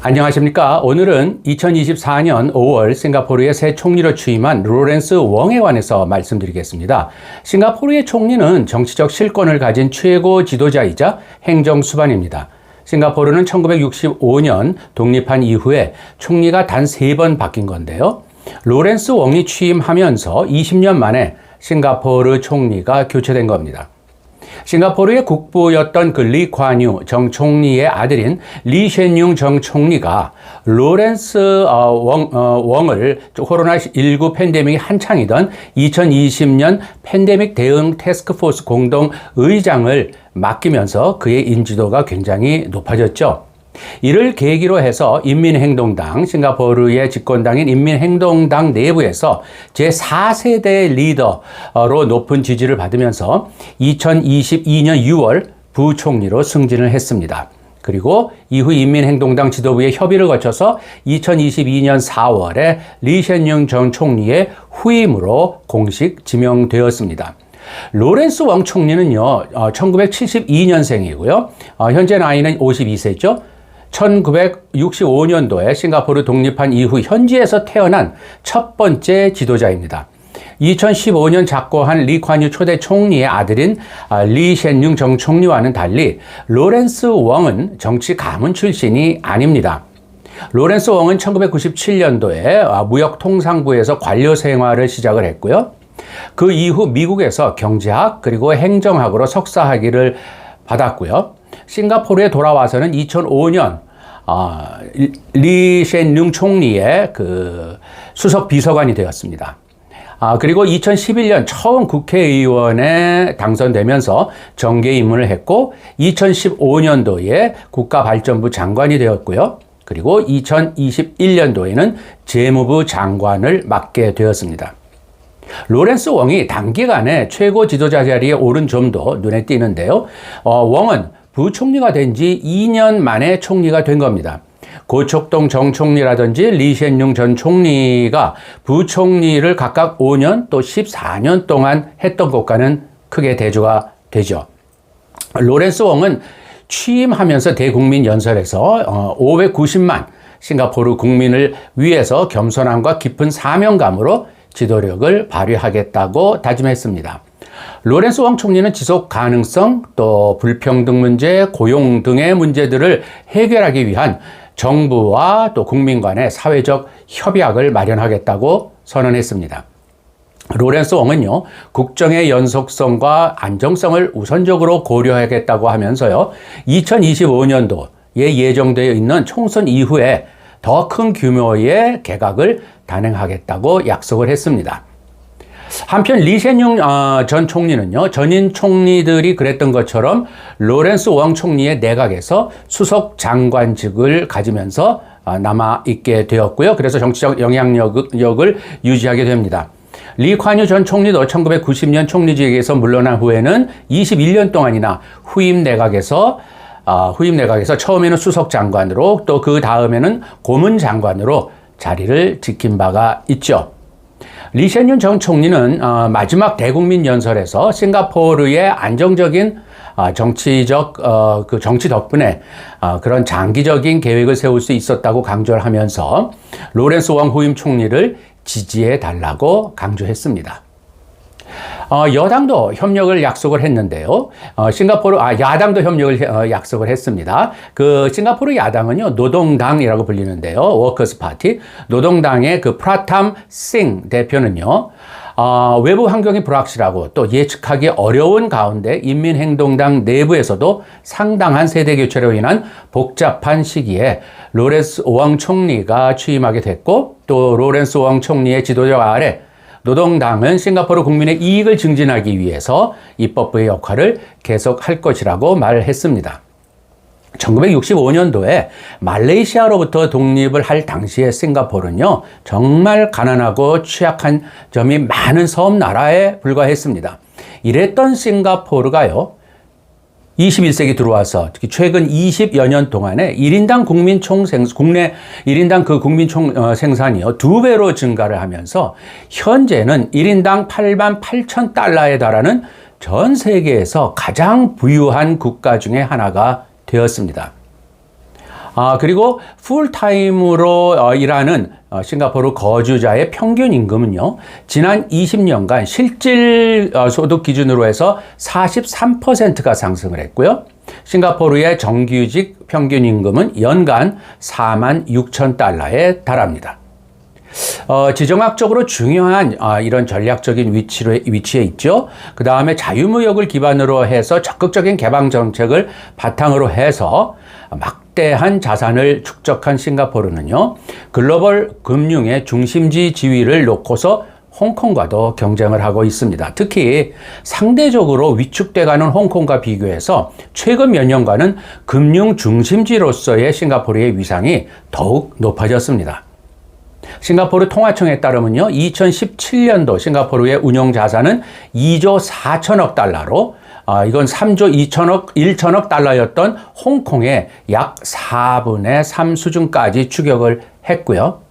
안녕하십니까. 오늘은 2024년 5월 싱가포르의 새 총리로 취임한 로렌스 웡에 관해서 말씀드리겠습니다. 싱가포르의 총리는 정치적 실권을 가진 최고 지도자이자 행정수반입니다. 싱가포르는 1965년 독립한 이후에 총리가 단 3번 바뀐 건데요. 로렌스 웡이 취임하면서 20년 만에 싱가포르 총리가 교체된 겁니다. 싱가포르의 국부였던 리 관 유 정 총리의 아들인 리 셴융 정 총리가 로렌스 웡을 코로나19 팬데믹이 한창이던 2020년 팬데믹 대응 태스크포스 공동 의장을 맡기면서 그의 인지도가 굉장히 높아졌죠. 이를 계기로 해서 인민행동당, 싱가포르의 집권당인 인민행동당 내부에서 제4세대 리더로 높은 지지를 받으면서 2022년 6월 부총리로 승진을 했습니다. 그리고 이후 인민행동당 지도부의 협의를 거쳐서 2022년 4월에 리 셴융 전 총리의 후임으로 공식 지명되었습니다. 로렌스 웡 총리는요, 1972년생이고요. 현재 나이는 52세죠. 1965년도에 싱가포르 독립한 이후 현지에서 태어난 첫 번째 지도자입니다. 2015년 작고한 리 관 유 초대 총리의 아들인 리 셴융 정 총리와는 달리 로렌스 웡은 정치 가문 출신이 아닙니다. 로렌스 웡은 1997년도에 무역통상부에서 관료 생활을 시작을 했고요. 그 이후 미국에서 경제학 그리고 행정학으로 석사학위를 받았고요. 싱가포르에 돌아와서는 2005년 리 셴융 총리의 그 수석 비서관이 되었습니다. 그리고 2011년 처음 국회의원에 당선되면서 정계 입문을 했고 2015년도에 국가발전부 장관이 되었고요. 그리고 2021년도에는 재무부 장관을 맡게 되었습니다. 로렌스 웡이 단기간에 최고 지도자 자리에 오른 점도 눈에 띄는데요. 웡은 부총리가 된 지 2년 만에 총리가 된 겁니다. 고척동 정 총리라든지 리 셴융 전 총리가 부총리를 각각 5년 또 14년 동안 했던 것과는 크게 대조가 되죠. 로렌스 웡은 취임하면서 대국민 연설에서 590만 싱가포르 국민을 위해서 겸손함과 깊은 사명감으로 지도력을 발휘하겠다고 다짐했습니다. 로렌스 웡 총리는 지속 가능성, 또 불평등 문제, 고용 등의 문제들을 해결하기 위한 정부와 또 국민 간의 사회적 협약을 마련하겠다고 선언했습니다. 로렌스 웡은요, 국정의 연속성과 안정성을 우선적으로 고려하겠다고 하면서요, 2025년도에 예정되어 있는 총선 이후에 더 큰 규모의 개각을 단행하겠다고 약속을 했습니다. 한편 리 셴융 전 총리는요, 전임 총리들이 그랬던 것처럼 로렌스 웡 총리의 내각에서 수석 장관직을 가지면서 남아있게 되었고요. 그래서 정치적 영향력을 유지하게 됩니다. 리 관 유 전 총리도 1990년 총리직에서 물러난 후에는 21년 동안이나 후임 내각에서 처음에는 수석 장관으로 또 그 다음에는 고문 장관으로 자리를 지킨 바가 있죠. 리 셴융 전 총리는 마지막 대국민 연설에서 싱가포르의 안정적인 정치 덕분에 그런 장기적인 계획을 세울 수 있었다고 강조를 하면서 로렌스 웡 후임 총리를 지지해 달라고 강조했습니다. 여당도 협력을 약속을 했는데요. 야당도 협력을 약속을 했습니다. 그 싱가포르 야당은요, 노동당이라고 불리는데요. 워커스 파티. 노동당의 그 프라탐 싱 대표는요, 외부 환경이 불확실하고 또 예측하기 어려운 가운데 인민행동당 내부에서도 상당한 세대 교체로 인한 복잡한 시기에 로렌스 웡 총리가 취임하게 됐고, 또 로렌스 웡 총리의 지도력 아래 노동당은 싱가포르 국민의 이익을 증진하기 위해서 입법부의 역할을 계속할 것이라고 말했습니다. 1965년도에 말레이시아로부터 독립을 할 당시에 싱가포르는요, 정말 가난하고 취약한 점이 많은 섬나라에 불과했습니다. 이랬던 싱가포르가요, 21세기 들어와서 특히 최근 20여 년 동안에 1인당 국내 1인당 그 국민 총 생산이요, 2배로 증가를 하면서 현재는 1인당 88,000달러에 달하는 전 세계에서 가장 부유한 국가 중에 하나가 되었습니다. 그리고 풀타임으로 일하는 싱가포르 거주자의 평균 임금은요, 지난 20년간 실질 소득 기준으로 해서 43%가 상승을 했고요. 싱가포르의 정규직 평균 임금은 연간 46,000달러에 달합니다. 지정학적으로 중요한 이런 전략적인 위치에 있죠. 그 다음에 자유무역을 기반으로 해서 적극적인 개방 정책을 바탕으로 해서 막대한 자산을 축적한 싱가포르는요, 글로벌 금융의 중심지 지위를 놓고서 홍콩과도 경쟁을 하고 있습니다. 특히 상대적으로 위축돼가는 홍콩과 비교해서 최근 몇 년간은 금융 중심지로서의 싱가포르의 위상이 더욱 높아졌습니다. 싱가포르 통화청에 따르면요, 2017년도 싱가포르의 운용 자산은 2조 4천억 달러로 이건 3조 1천억 달러였던 홍콩의 약 4분의 3 수준까지 추격을 했고요.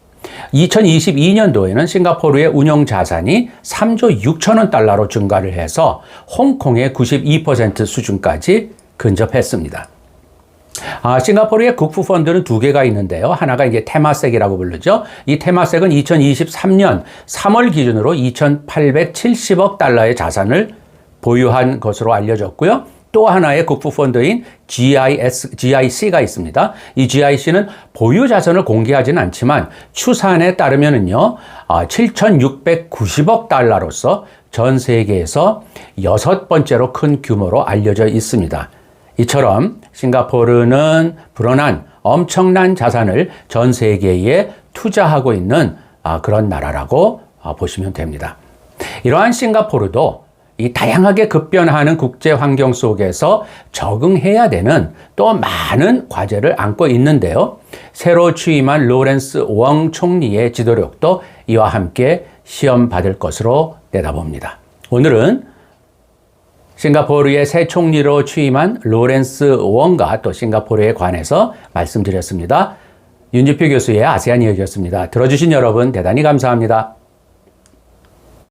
2022년도에는 싱가포르의 운용 자산이 3조 6천억 달러로 증가를 해서 홍콩의 92% 수준까지 근접했습니다. 싱가포르의 국부펀드는 두 개가 있는데요. 하나가 이게 테마섹이라고 부르죠. 이 테마섹은 2023년 3월 기준으로 2,870억 달러의 자산을 보유한 것으로 알려졌고요. 또 하나의 국부펀드인 GIC가 있습니다. 이 GIC는 보유 자산을 공개하지는 않지만 추산에 따르면은요, 7,690억 달러로서 전 세계에서 6번째로 큰 규모로 알려져 있습니다. 이처럼 싱가포르는 불어난 엄청난 자산을 전 세계에 투자하고 있는 그런 나라라고 보시면 됩니다. 이러한 싱가포르도 이 다양하게 급변하는 국제 환경 속에서 적응해야 되는 또 많은 과제를 안고 있는데요. 새로 취임한 로렌스 웡 총리의 지도력도 이와 함께 시험 받을 것으로 내다봅니다. 오늘은 싱가포르의 새 총리로 취임한 로렌스 웡과 또 싱가포르에 관해서 말씀드렸습니다. 윤지표 교수의 아세안 이야기였습니다. 들어주신 여러분 대단히 감사합니다.